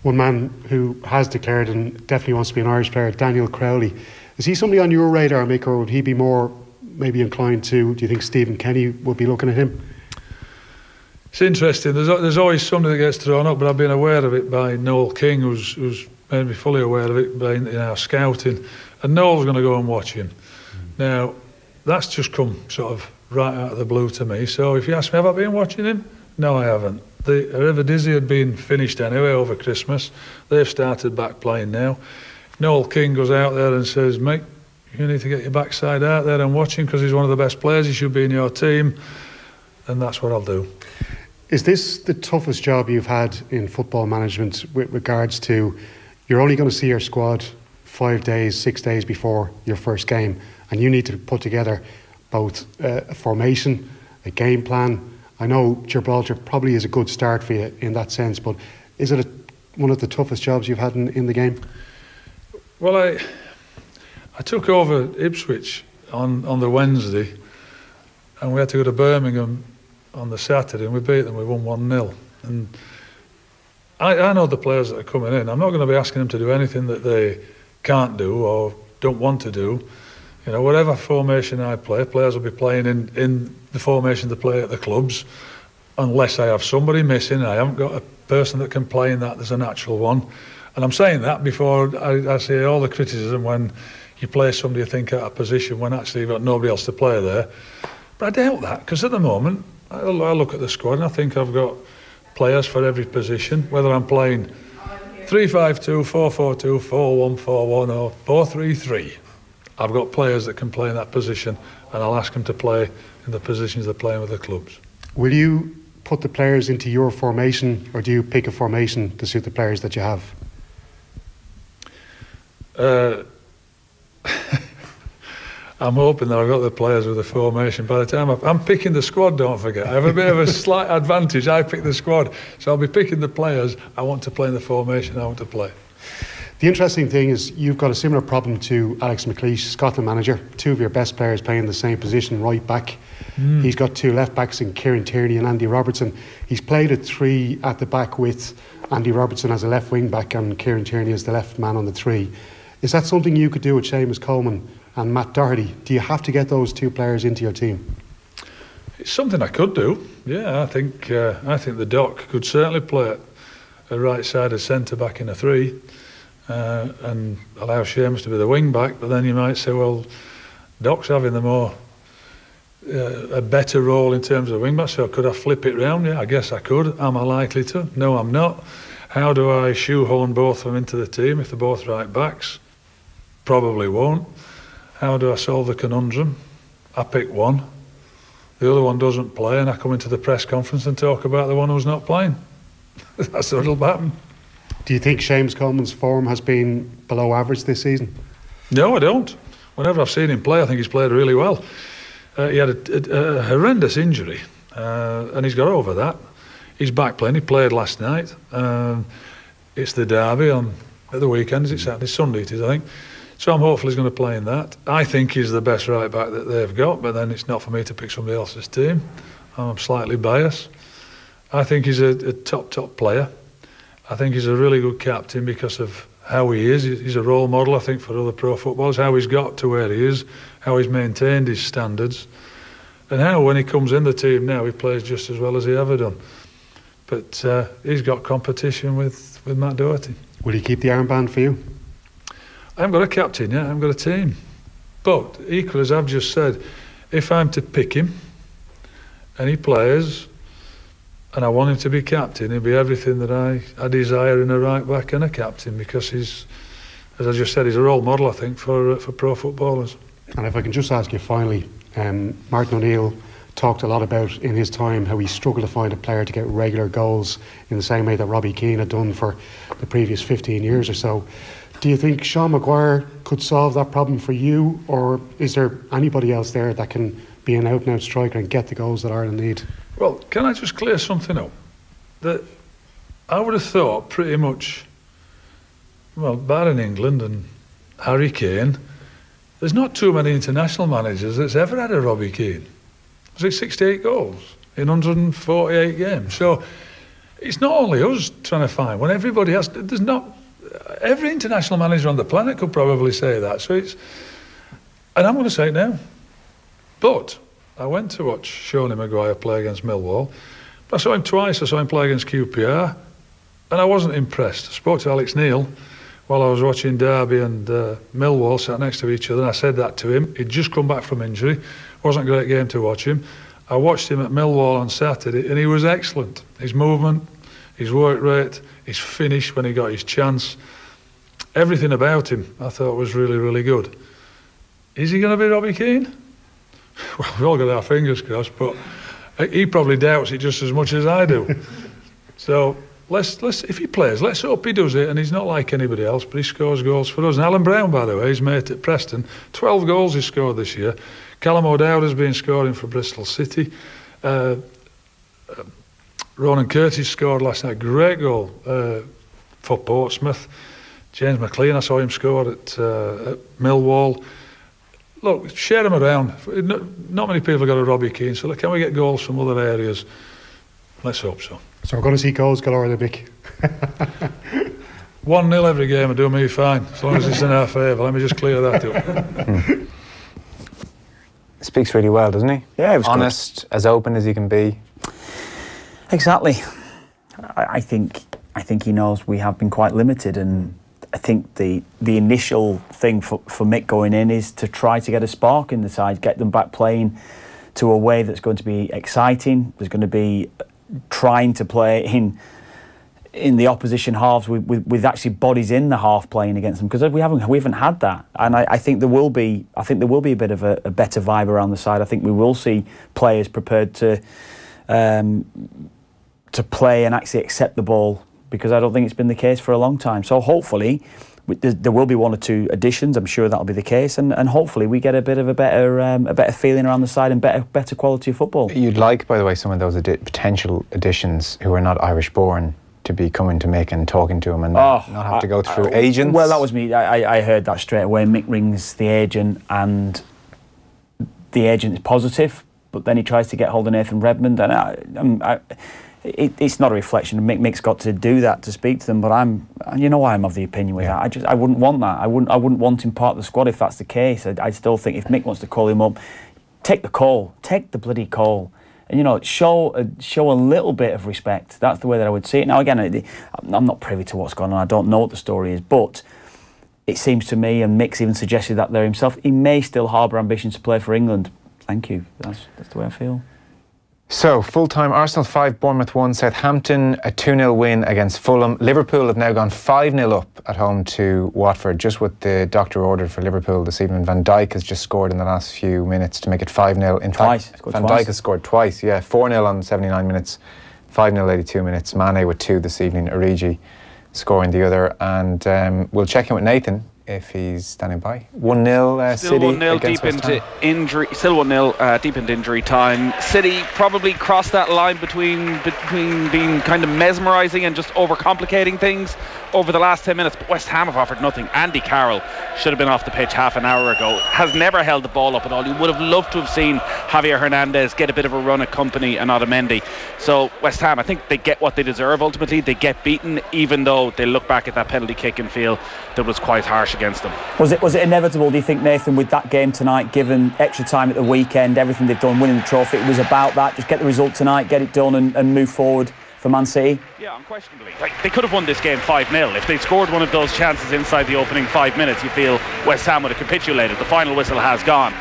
One man who has declared and definitely wants to be an Irish player, Daniel Crowley. Is he somebody on your radar, Mick, or would he be more maybe inclined to, do you think Stephen Kenny would be looking at him? It's interesting. There's always something that gets thrown up, but I've been aware of it by Noel King, who's made me fully aware of it in our scouting. And Noel's going to go and watch him. Now, that's just come sort of right out of the blue to me. So if you ask me, have I been watching him? No, I haven't. The Eredivisie had been finished anyway over Christmas. They've started back playing now. Noel King goes out there and says, Mick, you need to get your backside out there and watch him because he's one of the best players, he should be in your team, and that's what I'll do. Is this the toughest job you've had in football management with regards to you're only going to see your squad 5 days, 6 days before your first game, and you need to put together both a formation, a game plan? I know Gibraltar probably is a good start for you in that sense, but is it one of the toughest jobs you've had in the game? Well, I took over Ipswich on the Wednesday, and we had to go to Birmingham on the Saturday, and we beat them. We won 1-0. And I know the players that are coming in. I'm not going to be asking them to do anything that they can't do or don't want to do. Whatever formation I play, players will be playing in the formation they play at the clubs, unless I have somebody missing. I haven't got a person that can play in that. There's a natural one. And I'm saying that before I say all the criticism when you play somebody you think out of position when actually you've got nobody else to play there. But I doubt that, because at the moment I look at the squad and I think I've got players for every position, whether I'm playing 3-5-2, 4-4-2, 4-1-4-1 or 4-3-3. I've got players that can play in that position, and I'll ask them to play in the positions they're playing with the clubs. Will you put the players into your formation, or do you pick a formation to suit the players that you have? I'm hoping that I've got the players with the formation. By the time I'm picking the squad, don't forget. I have a bit of a slight advantage. I pick the squad. So I'll be picking the players I want to play in the formation I want to play. The interesting thing is you've got a similar problem to Alex McLeish, Scotland manager. Two of your best players playing the same position, right back. He's got two left backs in Kieran Tierney and Andy Robertson. He's played at three at the back with Andy Robertson as a left wing back and Kieran Tierney as the left man on the three. Is that something you could do with Seamus Coleman and Matt Doherty? Do you have to get those two players into your team? It's something I could do. Yeah, I think the Doc could certainly play a right-sided centre-back in a 3 and allow Seamus to be the wing-back, but then you might say, well, Doc's having a better role in terms of wing-back, so could I flip it round? Yeah, I guess I could. Am I likely to? No, I'm not. How do I shoehorn both of them into the team if they're both right-backs? Probably won't. How do I solve the conundrum? I pick one. The other one doesn't play, and I come into the press conference and talk about the one who's not playing. That's what'll happen. Do you think Seamus Coleman's form has been below average this season? No, I don't. Whenever I've seen him play, I think he's played really well. He had a horrendous injury, and he's got over that. He's back playing. He played last night. It's the derby at the weekend. Is it Saturday? Sunday it is, I think. So I'm hopeful he's going to play in that. I think he's the best right back that they've got, but then it's not for me to pick somebody else's team. I'm slightly biased. I think he's a top player. I think he's a really good captain because of how he is. He's a role model, I think, for other pro footballers, how he's got to where he is, how he's maintained his standards, and how when he comes in the team now, he plays just as well as he ever done. But he's got competition with Matt Doherty. Will he keep the armband for you? I haven't got a captain yet, I haven't got a team. But equally, as I've just said, if I'm to pick him and he plays and I want him to be captain, he'll be everything that I desire in a right back and a captain, because he's, as I just said, he's a role model, I think, for pro footballers. And if I can just ask you finally, Martin O'Neill talked a lot about in his time how he struggled to find a player to get regular goals in the same way that Robbie Keane had done for the previous 15 years or so. Do you think Sean Maguire could solve that problem for you, or is there anybody else there that can be an out-and-out striker and get the goals that Ireland need? Well, can I just clear something up? That I would have thought pretty much, well, barring England and Harry Kane, there's not too many international managers that's ever had a Robbie Keane. Was it 68 goals in 148 games? So it's not only us trying to find one. Everybody has. There's not. Every international manager on the planet could probably say that. So it's, and I'm going to say it now. But I went to watch Sean Maguire play against Millwall. I saw him twice. I saw him play against QPR, and I wasn't impressed. I spoke to Alex Neil while I was watching Derby and Millwall sat next to each other, and I said that to him. He'd just come back from injury. Wasn't a great game to watch him. I watched him at Millwall on Saturday, and he was excellent. His movement, his work rate, his finish when he got his chance, everything about him I thought was really, really good. Is he going to be Robbie Keane? Well, we've all got our fingers crossed, but he probably doubts it just as much as I do. So let's if he plays, let's hope he does it, and he's not like anybody else, but he scores goals for us. And Alan Brown, by the way, his mate at Preston, 12 goals he scored this year. Callum O'Dowd has been scoring for Bristol City. Ronan Curtis scored last night, great goal for Portsmouth. James McLean, I saw him score at Millwall. Look, share them around. Not many people have got a Robbie Keane, so can we get goals from other areas? Let's hope so. So we're going to see goals galore, the Mick. 1-0 every game will do me fine, as long as it's in our favour. Let me just clear that up. Speaks really well, doesn't he? Yeah, it was honest, good. As open as he can be. Exactly. I think he knows we have been quite limited, and I think the initial thing for Mick going in is to try to get a spark in the side, get them back playing to a way that's going to be exciting. There's going to be trying to play in the opposition halves with actually bodies in the half playing against them, because we haven't had that, and I think there will be a bit of a better vibe around the side. I think we will see players prepared to play and actually accept the ball, because I don't think it's been the case for a long time. So hopefully there will be one or two additions. I'm sure that'll be the case, and hopefully we get a bit of a better feeling around the side and better quality of football. You'd like, by the way, some of those potential additions who are not Irish born to be coming to Mick and talking to him and not have to go through agents? Well, that was me. I heard that straight away. Mick rings the agent, and the agent is positive, but then he tries to get hold of Nathan Redmond, and it's not a reflection. Mick's got to do that to speak to them, but I'm of the opinion with that. I wouldn't want that. I wouldn't want him part of the squad if that's the case. I still think if Mick wants to call him up, take the call. Take the bloody call. and, you know, show a little bit of respect. That's the way that I would see it. Now, again, I'm not privy to what's going on. I don't know what the story is, but it seems to me, and Mick's even suggested that there himself, he may still harbour ambitions to play for England. Thank you. That's the way I feel. So, full-time, Arsenal 5, Bournemouth 1, Southampton a 2-0 win against Fulham. Liverpool have now gone 5-0 up at home to Watford, just what the doctor ordered for Liverpool this evening. Van Dijk has just scored in the last few minutes to make it 5-0. In fact, Van Dijk has scored twice, 4-0 on 79 minutes, 5-0 82 minutes. Mane with 2 this evening, Origi scoring the other. And we'll check in with Nathan if he's standing by. 1-0 Still City 1-0 against deep into injury. Still 1-0 deep into injury time. City probably crossed that line between being kind of mesmerising and just overcomplicating things over the last 10 minutes. But West Ham have offered nothing. Andy Carroll should have been off the pitch half an hour ago. Has never held the ball up at all. You would have loved to have seen Javier Hernandez get a bit of a run at Kompany and Otamendi. So West Ham, I think they get what they deserve ultimately. They get beaten, even though they look back at that penalty kick and feel that was quite harsh against them. Was it inevitable, do you think, Nathan, with that game tonight, given extra time at the weekend, everything they've done, winning the trophy, it was about that, just get the result tonight, get it done and move forward for Man City? Yeah, unquestionably. Like, they could have won this game 5-0. If they'd scored one of those chances inside the opening 5 minutes, you feel West Ham would have capitulated. The final whistle has gone.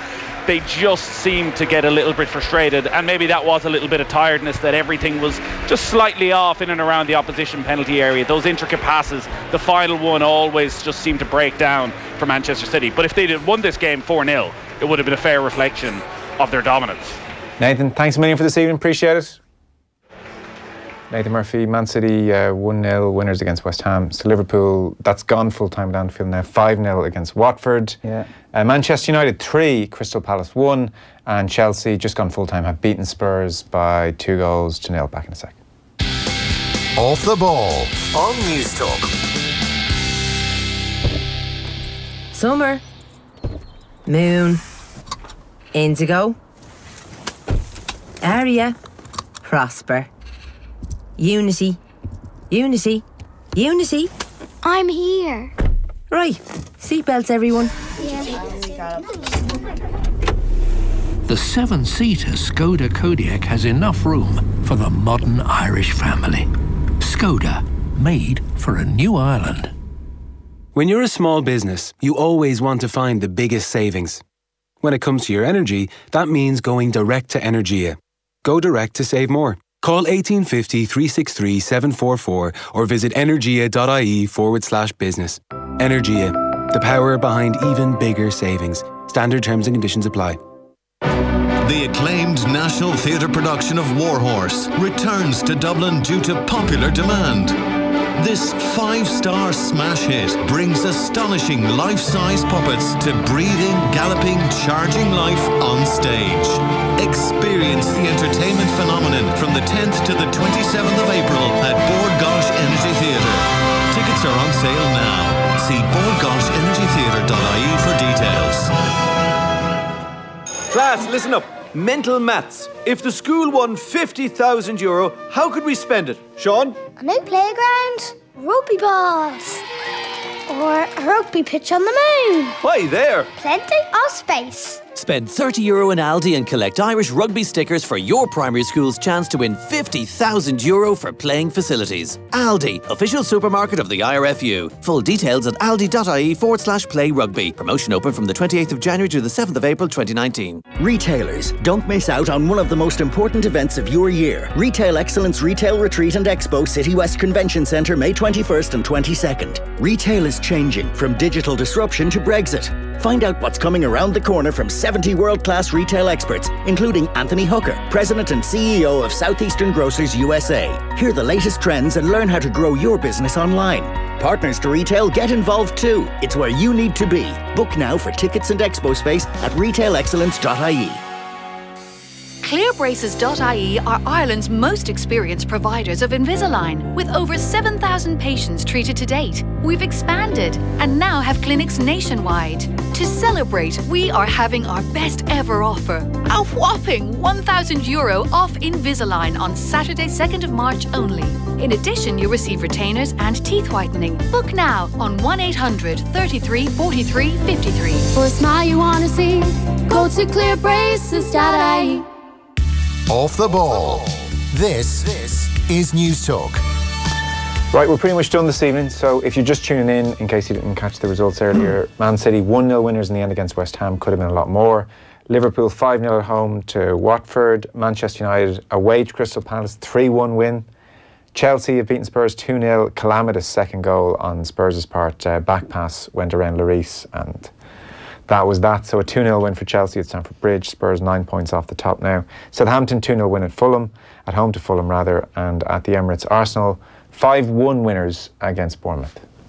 They just seemed to get a little bit frustrated, and maybe that was a little bit of tiredness, that everything was just slightly off in and around the opposition penalty area. Those intricate passes, the final one always just seemed to break down for Manchester City. But if they'd have won this game 4-0, it would have been a fair reflection of their dominance. Nathan, thanks a million for this evening, appreciate it. Nathan Murphy, Man City 1-0 winners against West Ham. So Liverpool, that's gone full-time at Anfield now, 5-0 against Watford. Yeah. Manchester United 3, Crystal Palace 1, and Chelsea, just gone full-time, have beaten Spurs by 2-0. Back in a sec. Off the ball on News Talk. Summer. Moon. Indigo. Aria. Prosper. Unity. Unity. Unity. I'm here. Right. Seatbelts, everyone. The 7-seater Skoda Kodiaq has enough room for the modern Irish family. Skoda, made for a new Ireland. When you're a small business, you always want to find the biggest savings. When it comes to your energy, that means going direct to Energia. Go direct to save more. Call 1850 363 744 or visit energia.ie/business. Energia, the power behind even bigger savings. Standard terms and conditions apply. The acclaimed National Theatre production of Warhorse returns to Dublin due to popular demand. This 5-star smash hit brings astonishing life-size puppets to breathing, galloping, charging life on stage. Experience the entertainment phenomenon from the 10th to the 27th of April at Bord Gáis Energy Theatre. Tickets are on sale now. See bordgaisenergytheatre.ie for details. Class, listen up. Mental maths. If the school won €50,000, how could we spend it? Sean? A new playground, rugby balls, or a rugby pitch on the moon. Why there? Plenty of space. Spend €30 in Aldi and collect Irish rugby stickers for your primary school's chance to win €50,000 for playing facilities. Aldi, official supermarket of the IRFU. Full details at aldi.ie/play rugby. Promotion open from the 28th of January to the 7th of April 2019. Retailers, don't miss out on one of the most important events of your year. Retail Excellence Retail Retreat and Expo City West Convention Centre, May 21st and 22nd. Retail is changing from digital disruption to Brexit. Find out what's coming around the corner from 70 world-class retail experts, including Anthony Hooker, President and CEO of Southeastern Grocers USA. Hear the latest trends and learn how to grow your business online. Partners to Retail, get involved too. It's where you need to be. Book now for tickets and expo space at retailexcellence.ie. Clearbraces.ie are Ireland's most experienced providers of Invisalign, with over 7,000 patients treated to date. We've expanded and now have clinics nationwide. To celebrate, we are having our best ever offer. A whopping €1,000 off Invisalign on Saturday, 2nd of March only. In addition, you receive retainers and teeth whitening. Book now on 1-800 33 43 53. For a smile you want to see, go to clearbraces.ie. Off the ball. This is News Talk. Right, we're pretty much done this evening, so if you're just tuning in case you didn't catch the results earlier, Man City 1-0 winners in the end against West Ham, could have been a lot more. Liverpool 5-0 at home to Watford. Manchester United away to Crystal Palace, 3-1 win. Chelsea have beaten Spurs 2-0, calamitous second goal on Spurs' part. Back pass went around Lloris, and that was that. So a 2-0 win for Chelsea at Stamford Bridge. Spurs 9 points off the top now. Southampton 2-0 win at Fulham, at home to Fulham rather, and at the Emirates. Arsenal 5-1 winners against Bournemouth.